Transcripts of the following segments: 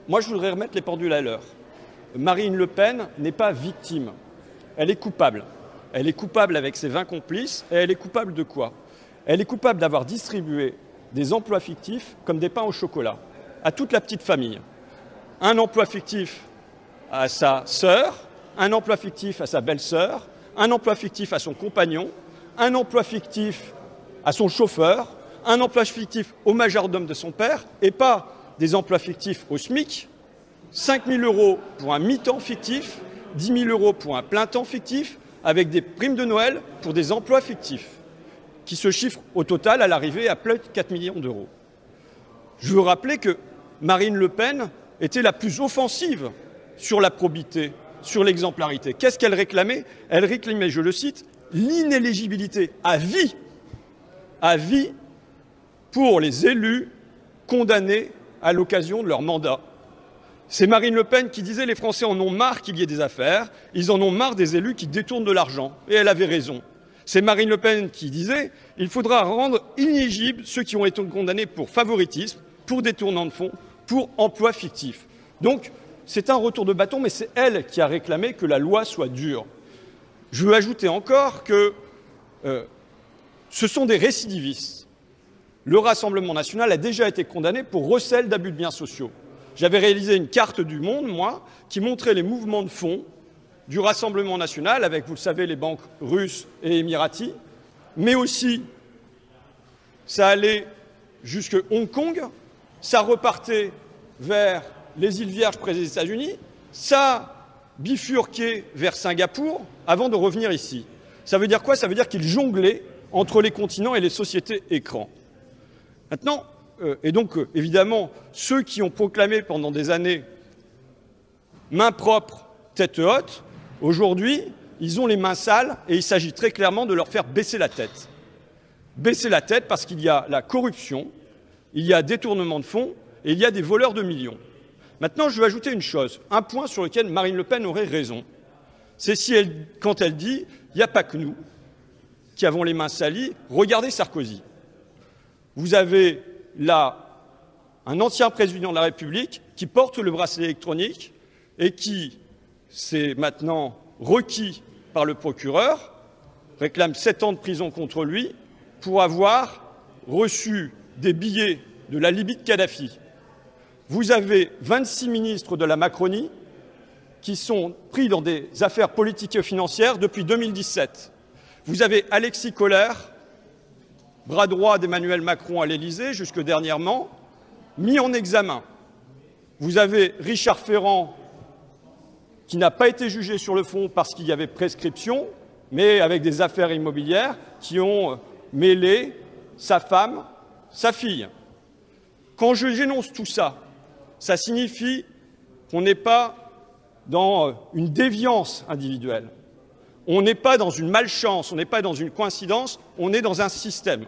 Moi, je voudrais remettre les pendules à l'heure. Marine Le Pen n'est pas victime. Elle est coupable. Elle est coupable avec ses 20 complices. Et elle est coupable de quoi? Elle est coupable d'avoir distribué des emplois fictifs comme des pains au chocolat à toute la petite famille. Un emploi fictif à sa sœur, un emploi fictif à sa belle-sœur, un emploi fictif à son compagnon, un emploi fictif à son chauffeur, un emploi fictif au majordome de son père, et pas des emplois fictifs au SMIC, 5 000 € pour un mi-temps fictif, 10 000 € pour un plein temps fictif, avec des primes de Noël pour des emplois fictifs, qui se chiffrent au total à l'arrivée à plus de 4 millions d'euros. Je veux rappeler que Marine Le Pen était la plus offensive sur la probité, sur l'exemplarité. Qu'est-ce qu'elle réclamait? Elle réclamait, je le cite, l'inéligibilité à vie pour les élus condamnés à l'occasion de leur mandat. C'est Marine Le Pen qui disait les Français en ont marre qu'il y ait des affaires, ils en ont marre des élus qui détournent de l'argent. Et elle avait raison. C'est Marine Le Pen qui disait il faudra rendre inéligibles ceux qui ont été condamnés pour favoritisme, pour détournement de fonds, pour emploi fictif. Donc, c'est un retour de bâton, mais c'est elle qui a réclamé que la loi soit dure. Je veux ajouter encore que ce sont des récidivistes. Le Rassemblement national a déjà été condamné pour recel d'abus de biens sociaux. J'avais réalisé une carte du monde, moi, qui montrait les mouvements de fonds du Rassemblement national, avec, vous le savez, les banques russes et émiraties, mais aussi, ça allait jusque Hong Kong, ça repartait vers les îles Vierges près des États-Unis, ça bifurquait vers Singapour avant de revenir ici. Ça veut dire quoi? Ça veut dire qu'ils jonglaient entre les continents et les sociétés écrans. Maintenant, évidemment, ceux qui ont proclamé pendant des années main propre, tête haute, aujourd'hui, ils ont les mains sales et il s'agit très clairement de leur faire baisser la tête. Baisser la tête parce qu'il y a la corruption, il y a détournement de fonds et il y a des voleurs de millions. Maintenant, je veux ajouter une chose, un point sur lequel Marine Le Pen aurait raison. C'est quand elle dit « il n'y a pas que nous qui avons les mains salies, regardez Sarkozy ». Vous avez là un ancien président de la République qui porte le bracelet électronique et qui, c'est maintenant requis par le procureur, réclame 7 ans de prison contre lui pour avoir reçu des billets de la Libye de Kadhafi. Vous avez 26 ministres de la Macronie qui sont pris dans des affaires politiques et financières depuis 2017. Vous avez Alexis Kohler, bras droit d'Emmanuel Macron à l'Élysée jusque dernièrement, mis en examen. Vous avez Richard Ferrand, qui n'a pas été jugé sur le fond parce qu'il y avait prescription, mais avec des affaires immobilières qui ont mêlé sa femme, sa fille. Quand j'énonce tout ça, ça signifie qu'on n'est pas dans une déviance individuelle. On n'est pas dans une malchance, on n'est pas dans une coïncidence, on est dans un système.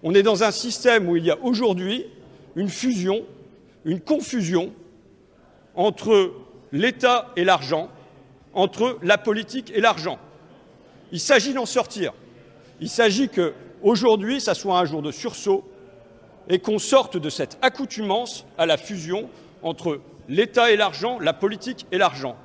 On est dans un système où il y a aujourd'hui une fusion, une confusion entre l'État et l'argent, entre la politique et l'argent. Il s'agit d'en sortir. Il s'agit qu'aujourd'hui, ça soit un jour de sursaut et qu'on sorte de cette accoutumance à la fusion entre l'État et l'argent, la politique et l'argent.